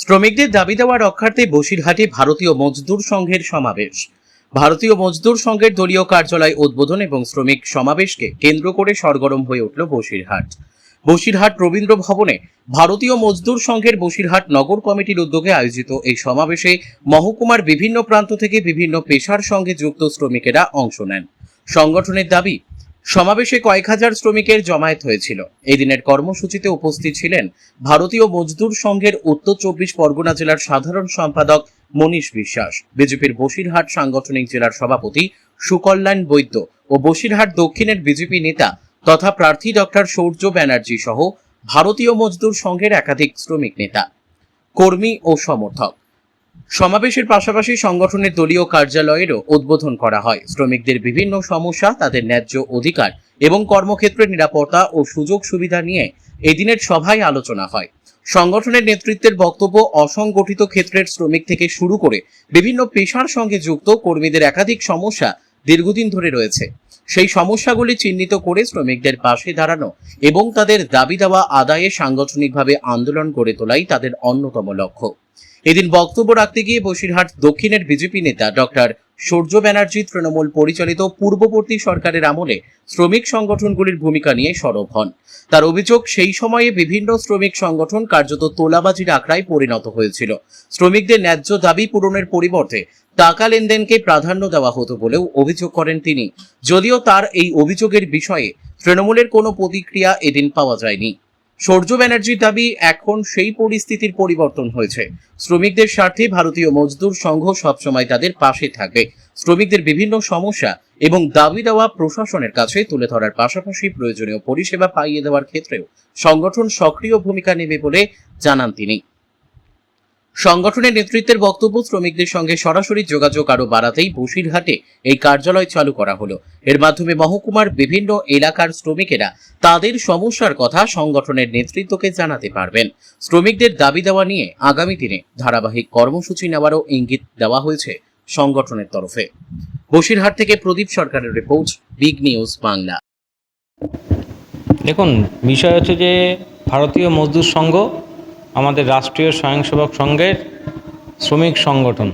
শ্রমিকদের দাবি দেওয়া রক্ষার্থে বসিরহাটে ভারতীয় মজদুর সংঘের সমাবেশ। ভারতীয় মজদুর সংঘের দলীয় কার্যালয় উদ্বোধন এবং শ্রমিক সমাবেশকে কেন্দ্র করে সরগরম হয়ে উঠল বসিরহাট। বসিরহাট রবীন্দ্র ভবনে ভারতীয় মজদুর সংঘের বসিরহাট নগর কমিটির উদ্যোগে আয়োজিত এই সমাবেশে মহকুমার বিভিন্ন প্রান্ত থেকে বিভিন্ন পেশার সঙ্গে যুক্ত শ্রমিকেরা অংশ নেন। সংগঠনের দাবি, সমাবেশে কয়েক হাজার শ্রমিকের জমায়েত হয়েছিল। এই দিনের কর্মসূচিতে উপস্থিত ছিলেন ভারতীয় মজদুর সংঘের উত্তর 24 পরগনা জেলার সাধারণ সম্পাদক মনীষ বিশ্বাস, বিজেপির বসিরহাট সাংগঠনিক জেলার সভাপতি সুকল্যাণ বৈদ্য ও বসিরহাট দক্ষিণের বিজেপি নেতা তথা প্রার্থী ডক্টর সূর্য ব্যানার্জি সহ ভারতীয় মজদুর সংঘের একাধিক শ্রমিক নেতা, কর্মী ও সমর্থক। সমাবেশের পাশাপাশি সংগঠনের দলীয় কার্যালয়েরও উদ্বোধন করা হয়। শ্রমিকদের বিভিন্ন সমস্যা, তাদের ন্যায্য অধিকার এবং কর্মক্ষেত্রের নিরাপত্তা ও সুযোগ সুবিধা নিয়ে এদিনের সভায় আলোচনা হয়। সংগঠনের নেতৃত্বের বক্তব্য, অসংগঠিত ক্ষেত্রের শ্রমিক থেকে শুরু করে বিভিন্ন পেশার সঙ্গে যুক্ত কর্মীদের একাধিক সমস্যা দীর্ঘদিন ধরে রয়েছে। সেই সমস্যাগুলি চিহ্নিত করে শ্রমিকদের পাশে দাঁড়ানো এবং তাদের দাবি দেওয়া আদায়ে সাংগঠনিকভাবে আন্দোলন গড়ে তোলাই তাদের অন্যতম লক্ষ্য। এদিন বক্তব্য রাখতে গিয়ে বসিরহাট দক্ষিণের বিজেপি নেতা ডক্টর সূর্য ব্যানার্জি তৃণমূল পরিচালিত পূর্ববর্তী সরকারের আমলে শ্রমিক সংগঠনগুলির ভূমিকা নিয়ে সরব হন। তার অভিযোগ, সেই সময়ে বিভিন্ন শ্রমিক সংগঠন কার্যত তোলাবাজির আখড়ায় পরিণত হয়েছিল। শ্রমিকদের ন্যায্য দাবি পূরণের পরিবর্তে টাকা লেনদেনকে প্রাধান্য দেওয়া হতো বলেও অভিযোগ করেন তিনি। যদিও তার এই অভিযোগের বিষয়ে তৃণমূলের কোনো প্রতিক্রিয়া এদিন পাওয়া যায়নি। সূর্য ব্যানার্জির দাবি, এখন সেই পরিস্থিতির পরিবর্তন হয়েছে। শ্রমিকদের স্বার্থে ভারতীয় মজদুর সংঘ সবসময় তাদের পাশে থাকবে। শ্রমিকদের বিভিন্ন সমস্যা এবং দাবি দেওয়া প্রশাসনের কাছে তুলে ধরার পাশাপাশি প্রয়োজনীয় পরিষেবা পাইয়ে দেওয়ার ক্ষেত্রেও সংগঠন সক্রিয় ভূমিকা নেবে বলে জানান তিনি। সংগঠনের নেতৃত্বের বক্তব্য, শ্রমিকদের সঙ্গে সরাসরি যোগাযোগ আরো বাড়াতেই বসিরহাটে এই কার্যালয় চালু করা হলো। এর মাধ্যমে মহকুমার বিভিন্ন এলাকার শ্রমিকেরা তাদের সমস্যার কথা সংগঠনের নেতৃত্বকে জানাতে পারবেন। শ্রমিকদের দাবি দেওয়া নিয়ে আগামী দিনে ধারাবাহিক কর্মসূচি নেওয়ারও ইঙ্গিত দেওয়া হয়েছে সংগঠনের তরফে। বসিরহাট থেকে প্রদীপ সরকারের রিপোর্ট, বিগ নিউজ বাংলা। দেখুন, বিষয় হচ্ছে যে ভারতীয় মজদুর সংঘ আমাদের রাষ্ট্রীয় স্বয়ংসেবক সংঘের শ্রমিক সংগঠন।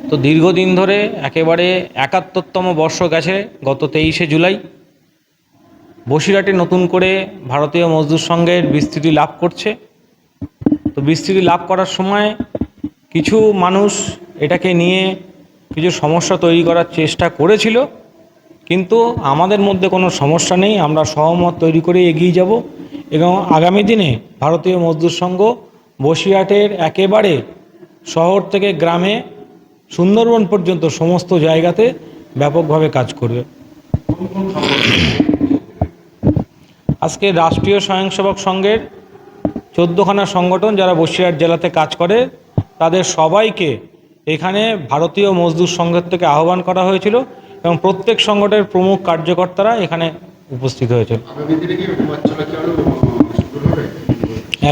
তো দীর্ঘদিন ধরে একেবারে 71তম বর্ষ গেছে গত 23শে জুলাই। বসিরহাটে নতুন করে ভারতীয় মজদুর সংঘের বিস্তৃতি লাভ করছে। তো বিস্তৃতি লাভ করার সময় কিছু মানুষ এটাকে নিয়ে কিছু সমস্যা তৈরি করার চেষ্টা করেছিল, কিন্তু আমাদের মধ্যে কোনো সমস্যা নেই। আমরা সহমত তৈরি করে এগিয়ে যাব এবং আগামী দিনে ভারতীয় মজদুর সংঘ বসিরহাটের একেবারে শহর থেকে গ্রামে, সুন্দরবন পর্যন্ত সমস্ত জায়গাতে ব্যাপকভাবে কাজ করবে। আজকে রাষ্ট্রীয় স্বয়ংসেবক সংঘের 14খানা সংগঠন যারা বসিরহাট জেলাতে কাজ করে, তাদের সবাইকে এখানে ভারতীয় মজদুর সংঘের থেকে আহ্বান করা হয়েছিল এবং প্রত্যেক সংগঠনের প্রমুখ কার্যকর্তারা এখানে উপস্থিত হয়েছে।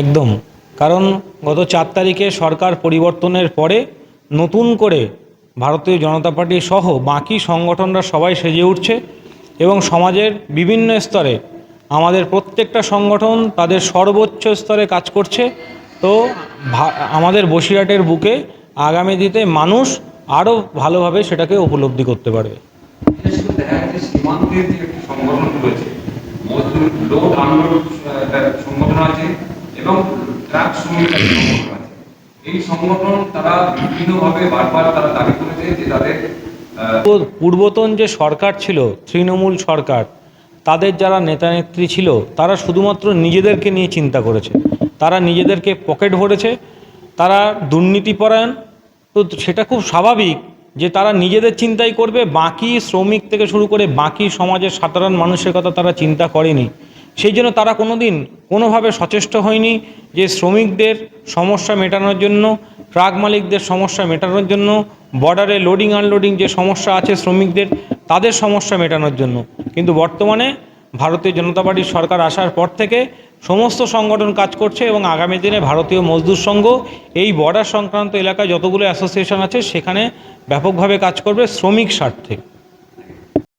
একদম, কারণ গত 4 তারিখে সরকার পরিবর্তনের পরে নতুন করে ভারতীয় জনতা পার্টি সহ বাকি সংগঠনরা সবাই সেজে উঠছে এবং সমাজের বিভিন্ন স্তরে আমাদের প্রত্যেকটা সংগঠন তাদের সর্বোচ্চ স্তরে কাজ করছে। তো আমাদের বসিরহাটের বুকে আগামী দিনে মানুষ আরও ভালোভাবে সেটাকে উপলব্ধি করতে পারবে। সংগঠন আছে এবং ট্রাক শ্রমিক সংগঠন আছে। এই সংগঠন তারা বিভিন্নভাবে বারবার তারা দাবি করেছে যে তাদের পূর্বতন যে সরকার ছিল, তৃণমূল সরকার, তাদের যারা নেতা নেত্রী ছিল তারা শুধুমাত্র নিজেদেরকে নিয়ে চিন্তা করেছে। তারা নিজেদেরকে পকেট ভরেছে, তারা দুর্নীতিপরায়ণ। তো সেটা খুব স্বাভাবিক যে তারা নিজেদের চিন্তাই করবে, বাকি শ্রমিক থেকে শুরু করে বাকি সমাজের সাধারণ মানুষের কথা তারা চিন্তা করেনি। সেই জন্য তারা কোনোভাবে সচেষ্ট হয়নি যে শ্রমিকদের সমস্যা মেটানোর জন্য, ট্রাক মালিকদের সমস্যা মেটানোর জন্য, বর্ডারে লোডিং আনলোডিং যে সমস্যা আছে শ্রমিকদের, তাদের সমস্যা মেটানোর জন্য। কিন্তু বর্তমানে ভারতীয় জনতা পার্টির সরকার আসার পর থেকে সমস্ত সংগঠন কাজ করছে এবং আগামী দিনে ভারতীয় মজদুর সংঘ এই বর্ডার সংক্রান্ত এলাকায় যতগুলো অ্যাসোসিয়েশন আছে সেখানে ব্যাপকভাবে কাজ করবে শ্রমিক স্বার্থে।